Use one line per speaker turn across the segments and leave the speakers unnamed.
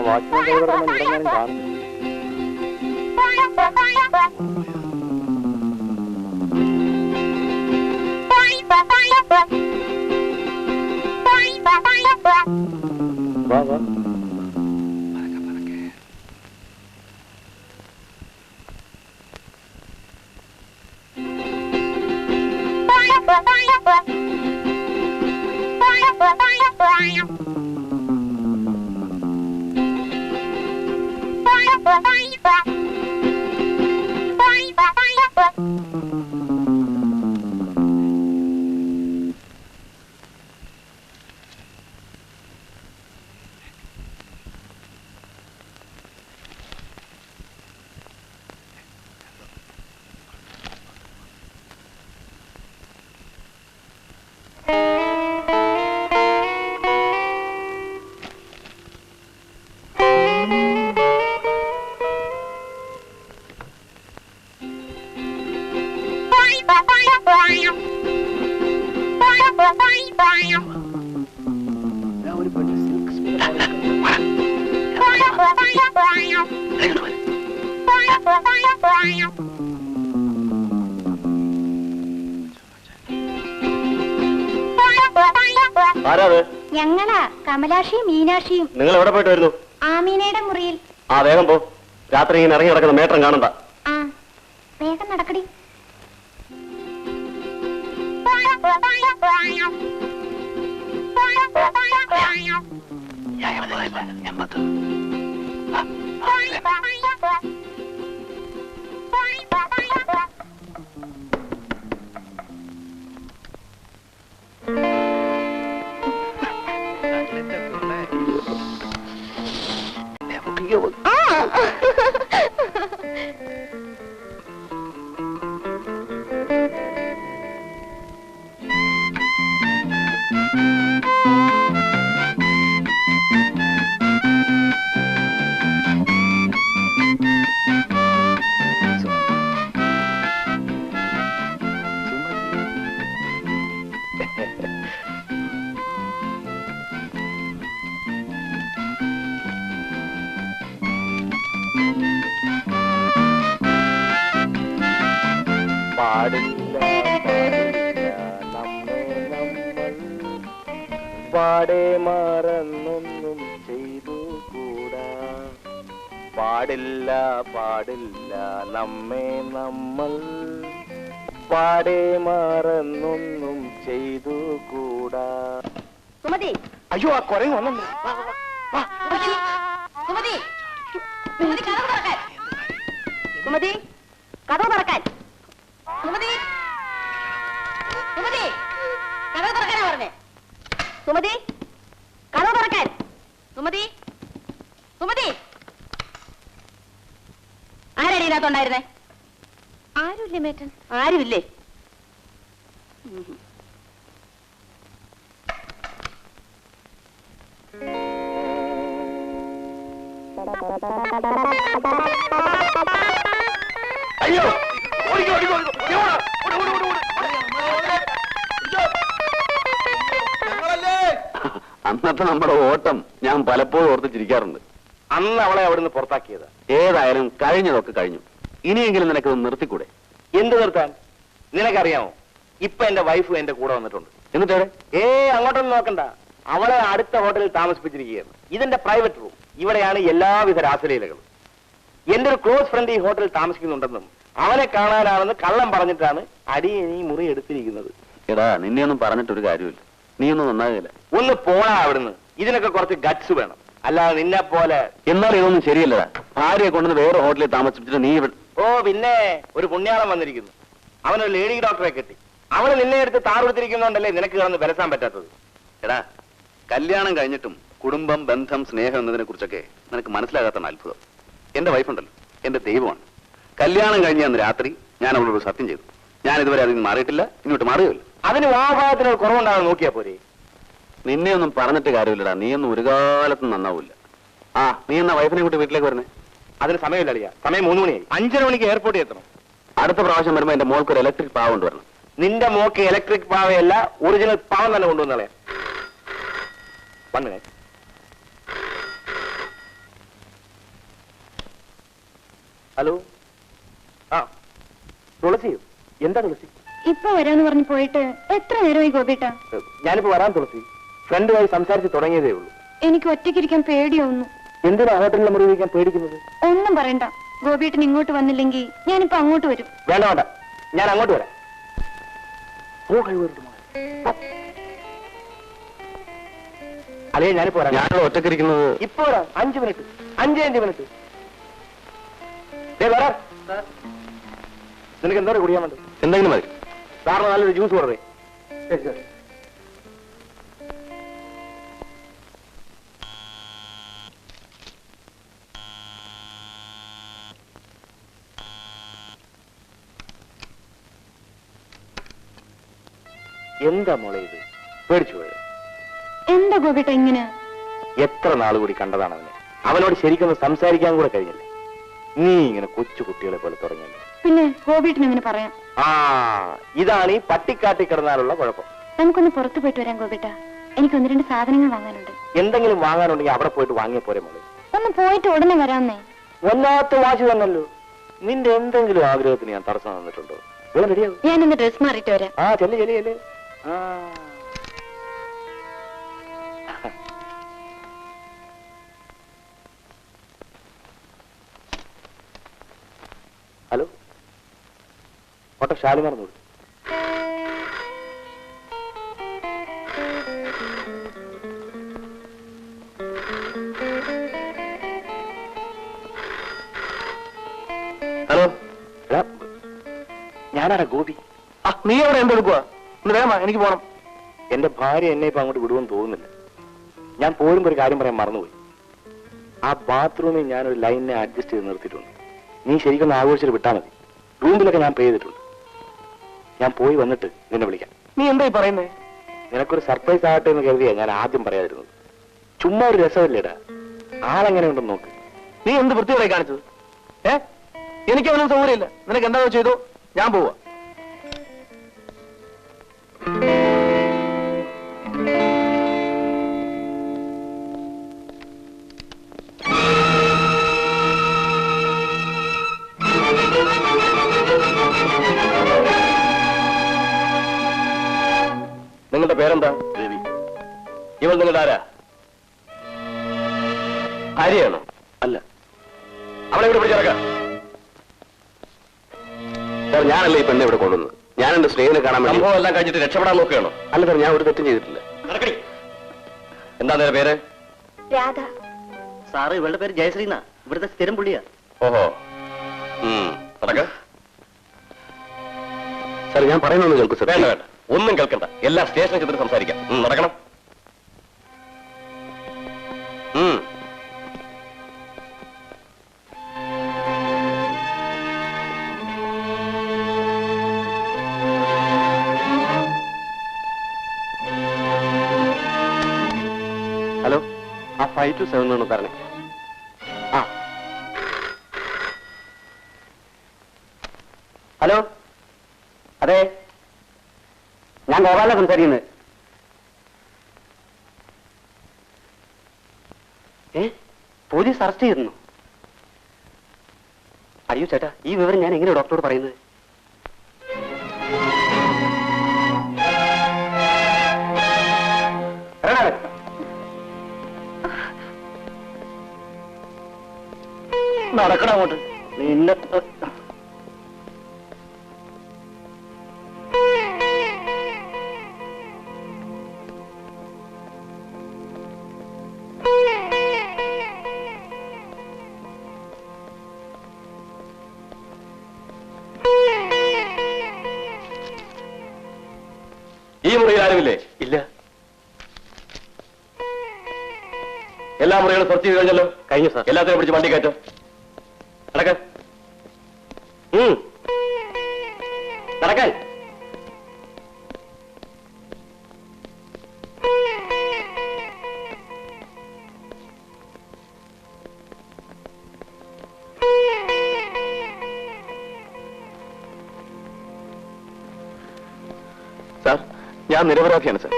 Watchman ഇവിടെ കാണുന്നു. വാ വാ.
ഞങ്ങളാ കമലാക്ഷിയും മീനാക്ഷിയും.
നിങ്ങൾ എവിടെ പോയിട്ട് വരുന്നു?
ആമീനയുടെ മുറിയിൽ.
ആ വേഗം പോ. രാത്രി ഇങ്ങനെ ഇറങ്ങി നടക്കുന്ന മേട്ടം കാണണ്ട.
ആ വേഗം നടക്കടി.
പാടെ മറന്നൊന്നും ചെയ്തു കൂടാ. പാടില്ല പാടില്ല നമ്മെ നമ്മൾ പാടെ മറന്നൊന്നും ചെയ്തു കൂടാ.
സുമതി,
അയ്യോ ആ കുരങ്ങ് വന്നു.
സുമതി, സുമതി കഥ തുറക്കാൻ. സുമതി, സുമതി കഥ തുറക്കാനാ പറഞ്ഞേ. സുമതി കഥ തുറക്കാൻ. സുമതി, സുമതി ആരടി ഇതിനകത്തുണ്ടായിരുന്നേ? ആരുമില്ലേ മേറ്റൻ? ആരുമില്ലേ?
അയ്യോ
അന്നത്തെ നമ്മുടെ ഓട്ടം ഞാൻ പലപ്പോഴും ഓർത്ത് ചിരിക്കാറുണ്ട്.
അന്ന് അവളെ അവിടുന്ന് പുറത്താക്കിയത്.
ഏതായാലും കഴിഞ്ഞതൊക്കെ കഴിഞ്ഞു. ഇനിയെങ്കിലും നിനക്ക് നിർത്തിക്കൂടെ?
എന്ത് നിർത്താൻ? നിനക്കറിയാമോ, ഇപ്പൊ എന്റെ വൈഫ് എന്റെ കൂടെ വന്നിട്ടുണ്ട്.
എന്നിട്ട്
അങ്ങോട്ടൊന്നും നോക്കണ്ട. അവളെ അടുത്ത ഹോട്ടലിൽ താമസിപ്പിച്ചിരിക്കുകയാണ്. ഇതെന്റെ പ്രൈവറ്റ് റൂം. ഇവിടെയാണ് എല്ലാവിധ രാസലീലകളും. എന്റെ ഒരു ക്ലോസ് ഫ്രണ്ട് ഈ ഹോട്ടലിൽ താമസിക്കുന്നുണ്ടെന്നും അവനെ കാണാനാണെന്ന് കള്ളം പറഞ്ഞിട്ടാണ് അടിയൻ ഈ മുറി എടുത്തിരിക്കുന്നത്.
എടാ, നിന്നെ ഒന്നും പറഞ്ഞിട്ടൊരു കാര്യമില്ല. നീ ഒന്നും നന്നാകില്ല.
ഒന്ന് പോണാ അവിടുന്ന്. ഇതിനൊക്കെ കുറച്ച് ഗട്സ് വേണം. അല്ലാതെ നിന്നെ പോലെ.
എന്നാൽ ഇതൊന്നും ശരിയല്ലടാ. ഭാര്യയെ കൊണ്ടുവന്ന് വേറെ ഹോട്ടലിൽ താമസിപ്പിച്ചിട്ട് നീ
ഓ പിന്നെ ഒരു പുണ്യാളം വന്നിരിക്കുന്നു. അവനൊരു ലേഡി ഡോക്ടറെ കെട്ടി. അവള് നിന്നെ എടുത്ത് താറെടുത്തിരിക്കുന്നോണ്ടല്ലേ നിനക്ക് കിടന്ന് ബലസാൻ പറ്റാത്തത്.
എടാ, കല്യാണം കഴിഞ്ഞിട്ടും കുടുംബം, ബന്ധം, സ്നേഹം എന്നതിനെ കുറിച്ചൊക്കെ നിനക്ക് മനസ്സിലാകാത്ത അത്ഭുതം. എന്റെ വൈഫുണ്ടല്ലോ, എന്റെ ദൈവമാണ്. കല്യാണം കഴിഞ്ഞ അന്ന് രാത്രി ഞാൻ അവളോട് സത്യം ചെയ്തു. ഞാൻ ഇതുവരെ അതിൽ നിന്ന് മാറിയിട്ടില്ല, ഇങ്ങോട്ട് മാറുകയില്ല.
അതിന് വാഭാഗത്തിന് കുറവുണ്ടാകാൻ നോക്കിയാ പോരെ.
നിന്നെ ഒന്നും പറഞ്ഞിട്ട് കാര്യമില്ലടാ. നീയൊന്നും ഒരു കാലത്തും നന്നാവൂല്ല. ആ, നീ എന്നാ വൈഫിനെ കൂട്ടി വീട്ടിലേക്ക് വരുന്നേ?
അതിന് സമയമില്ല അളിയാ. സമയം 3 മണിയായി. 5:30 മണിക്ക് എയർപോർട്ടിൽ എത്തണം.
അടുത്ത പ്രാവശ്യം വരുമ്പോ എന്റെ മോൾക്ക് ഒരു ഇലക്ട്രിക് പാവ കൊണ്ടുവരണം.
നിന്റെ മോക്ക് ഇലക്ട്രിക് പാവയല്ല, ഒറിജിനൽ പാവം തന്നെ കൊണ്ടുവന്നളയാ. 1 minute. ഹലോ. ആ തുളസി, എന്താ തുളസി?
ഇപ്പൊ വരാന്ന് പറഞ്ഞു പോയിട്ട് എത്ര നേരമായി ഗോപിട്ട?
ഞാനിപ്പോ വരാൻ തുളസി. ഫ്രണ്ടുമായി സംസാരിച്ച് തുടങ്ങിയതേ ഉള്ളൂ.
എനിക്ക് ഒറ്റയ്ക്കിരിക്കാൻ പേടിയൊന്നു.
എന്തിനാ ഹോട്ടലിൽ മുറി വയ്ക്കാൻ പേടിക്കുന്നത്?
ഒന്നും പറയണ്ട. ഗോപിട്ടൻ ഇങ്ങോട്ട് വന്നില്ലെങ്കിൽ ഞാനിപ്പോ അങ്ങോട്ട് വരും.
വേണ്ട വേണ്ട, ഞാൻ അങ്ങോട്ട് വരാം. അല്ലേ, ഞാനിപ്പോ വരാം.
ഞാനുള്ള ഒറ്റക്കിരിക്കുന്നത്
ഇപ്പൊ വരാം. 5 മിനിറ്റ്, 5 മിനിറ്റ്. വരാം. നിനക്ക് എന്താ കുടിയാൻ വേണ്ടത്?
എന്തെങ്കിലും മതി.
സാറിന് നല്ലൊരു ജ്യൂസ് കൊടുത്തേ. ശരി ശരി. എന്താ മോളെ ഇത്? പേടിച്ചു പോയത്?
എന്താ ഗോപിട്ട ഇങ്ങനെ?
എത്ര നാൾ കൂടി കണ്ടതാണ് അവനെ. അവനോട് ശരിക്കൊന്ന് സംസാരിക്കാൻ കൂടെ കഴിഞ്ഞില്ലേ. നീ ഇങ്ങനെ കൊച്ചു കുട്ടികളെ പോലെ തുടങ്ങിയല്ലോ.
പിന്നെ ഗോപിട്ടൻ എങ്ങനെ പറയാം?
ആ, ഇതാണ് ഈ പട്ടിക്കാട്ടി കിടന്നാലുള്ള കുഴപ്പം.
നമുക്കൊന്ന് പുറത്തു പോയിട്ട് വരാം ഗോപിട്ട. എനിക്ക് 1-2 സാധനങ്ങൾ വാങ്ങാനുണ്ട്.
എന്തെങ്കിലും വാങ്ങാനുണ്ടെങ്കിൽ അവിടെ പോയിട്ട് വാങ്ങിയ പോരെ മോളെ.
ഒന്ന് പോയിട്ട് ഉടനെ വരാന്നേ.
വല്ലാത്ത വാശി തന്നല്ലോ. നിന്റെ എന്തെങ്കിലും ആഗ്രഹത്തിന് ഞാൻ തടസ്സം തന്നിട്ടുണ്ടോ? റെഡിയാവും.
ഞാൻ ഇന്ന് ഡ്രസ് മാറിയിട്ട് വരാം.
ആ ചെല്ലു ചെല്ലു ചെല്ലു. ഹലോ, ഓട്ടോ ഷാലിമാർ നോക്ക്.
ഹലോ.
ഞാനാടാ ഗോപി.
നീ അവിടെ എന്തെടുക്കുക? ഒന്ന് വേഗമാ, എനിക്ക് പോകണം.
എന്റെ ഭാര്യ എന്നെ ഇപ്പൊ അങ്ങോട്ട് വിടുമെന്ന് തോന്നുന്നില്ല. ഞാൻ പോരുമ്പോ ഒരു കാര്യം പറയാൻ മറന്നുപോയി. ആ ബാത്റൂമിൽ ഞാനൊരു ലൈനിനെ അഡ്ജസ്റ്റ് ചെയ്ത് നിർത്തിയിട്ടുണ്ട്. നീ ശരിക്കും ആഘോഷിച്ചിട്ട് വിട്ടാൽ മതി. റൂമിലൊക്കെ ഞാൻ പേ ചെയ്തിട്ടുണ്ട്. ഞാൻ പോയി വന്നിട്ട് നിന്നെ വിളിക്കാം.
നീ എന്തായി പറയുന്നേ?
നിനക്കൊരു സർപ്രൈസ് ആകട്ടെ എന്ന് കരുതിയാ ഞാൻ ആദ്യം പറയാതിരുന്നത്. ചുമ്മാ ഒരു രസമല്ലേടാ. ആളെങ്ങനെയുണ്ടെന്ന് നോക്ക്.
നീ എന്ത് വൃത്തിയോടെ കാണിച്ചത്? എനിക്ക് അവനും സൗകര്യമില്ല. നിനക്ക് എന്താ ചെയ്തു? ഞാൻ പോവാ. നിങ്ങളുടെ പേരെന്താ? രവി. ഇവൾ നിങ്ങളുടെ ആരാ? ആര്യാണോ?
അല്ല.
അവളെ ഇവിടെ പിടിച്ചിറക്കാം. സാർ, ഞാനല്ല ഈ പെണ്ണെ ഇവിടെ കൊണ്ടുവന്നത്. ഞാൻ എന്റെ സ്നേഹിതനെ കാണാൻ വേണ്ടി സംഭവം എല്ലാം കഴിഞ്ഞിട്ട് രക്ഷപ്പെടാൻ നോക്കുകയാണോ? അല്ല സാർ, ഞാൻ ഒരു തെറ്റും ചെയ്തിട്ടില്ല. എന്താ നിന്റെ പേര്?
രാധ.
സാറ് ഇവളുടെ പേര് ജയശ്രീ എന്നാ. ഇവിടുത്തെ സ്ഥിരം പുള്ളിയാ.
ഓഹോ. നടക്ക. സാർ, ഞാൻ പറയുന്നൊന്ന് കേൾക്കൂ സാർ. വേണ്ട വേണ്ട, ഒന്നും കേൾക്കണ്ട. എല്ലാം സ്റ്റേഷനിൽ ചെന്നിട്ട് സംസാരിക്കാം. നടക്കണം.
ഹലോ, ആ 5 to 7 ഒന്ന് പറഞ്ഞേ. ആ ഹലോ, അതെ, ഞാൻ ഗോപാല സംസാരിക്കുന്നത്. പോലീസ് അറസ്റ്റ് ചെയ്തിരുന്നു? അയ്യോ ചേട്ടാ, ഈ വിവരം ഞാൻ എങ്ങനെ ഡോക്ടറോട് പറയുന്നത്? നടക്കണം അങ്ങോട്ട്. നിന്നെ
ഈ മുറിയിൽ ആരുമില്ലേ?
ഇല്ല.
എല്ലാ മുറികളും സെർച്ച് ചെയ്ത് കഴിഞ്ഞല്ലോ?
കഴിഞ്ഞു സാർ.
എല്ലാത്തിനും പിടിച്ച് വണ്ടി കയറ്റം. നടക്കാൻ. നടക്കാൻ. സാർ, ഞാൻ നിരപരാധിയാണ് സാർ.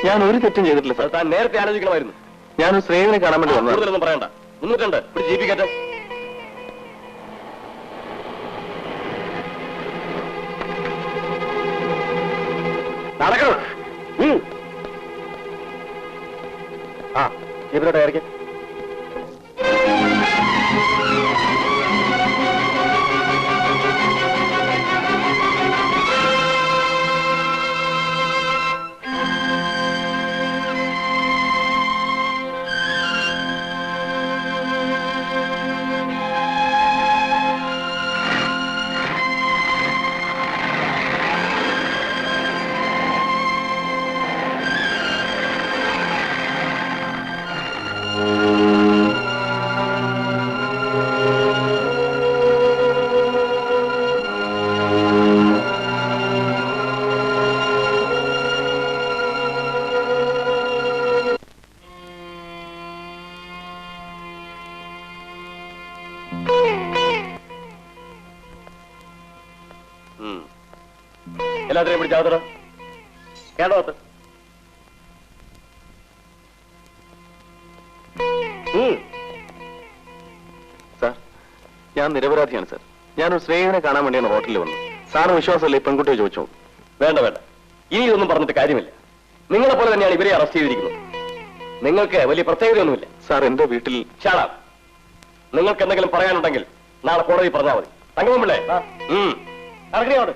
ഞാൻ ഒരു തെറ്റും ചെയ്തിട്ടില്ല സാർ. താൻ നേരത്തെ ആലോചിക്കണമായിരുന്നു. ഞാനൊരു സ്നേഹിതനെ കാണാൻ വേണ്ടി വന്നു. കൂടുതലൊന്നും പറയണ്ട. 302 ഒരു ജീപ്പ് കയറ്റം.
നടക്കണം. ആ ജീപ്പിലോട്ട് ഇറക്കി. എല്ലാത്തിനെയും പിടിച്ചാവത്തട കേട്ടോ.
സാർ, ഞാൻ നിരപരാധിയാണ് സാർ. ഞാനൊരു സ്നേഹിതനെ കാണാൻ വേണ്ടിയാണ് ഹോട്ടലിൽ വന്നത്. സാറിന് വിശ്വാസമല്ലേ ഈ പെൺകുട്ടിയെ ചോദിച്ചോ?
വേണ്ട വേണ്ട, ഇനി ഇതൊന്നും പറഞ്ഞിട്ട് കാര്യമില്ല. നിങ്ങളെ പോലെ തന്നെയാണ് ഇവരെ അറസ്റ്റ് ചെയ്തിരിക്കുന്നത്. നിങ്ങൾക്ക് വലിയ പ്രത്യേകതയൊന്നുമില്ല.
സാർ, എന്റെ വീട്ടിൽ
ഷാടാ. നിങ്ങൾക്ക് എന്തെങ്കിലും പറയാനുണ്ടെങ്കിൽ നാളെ കോടതി പറഞ്ഞാൽ മതി. തങ്കമല്ലേ? നടക്കണേ.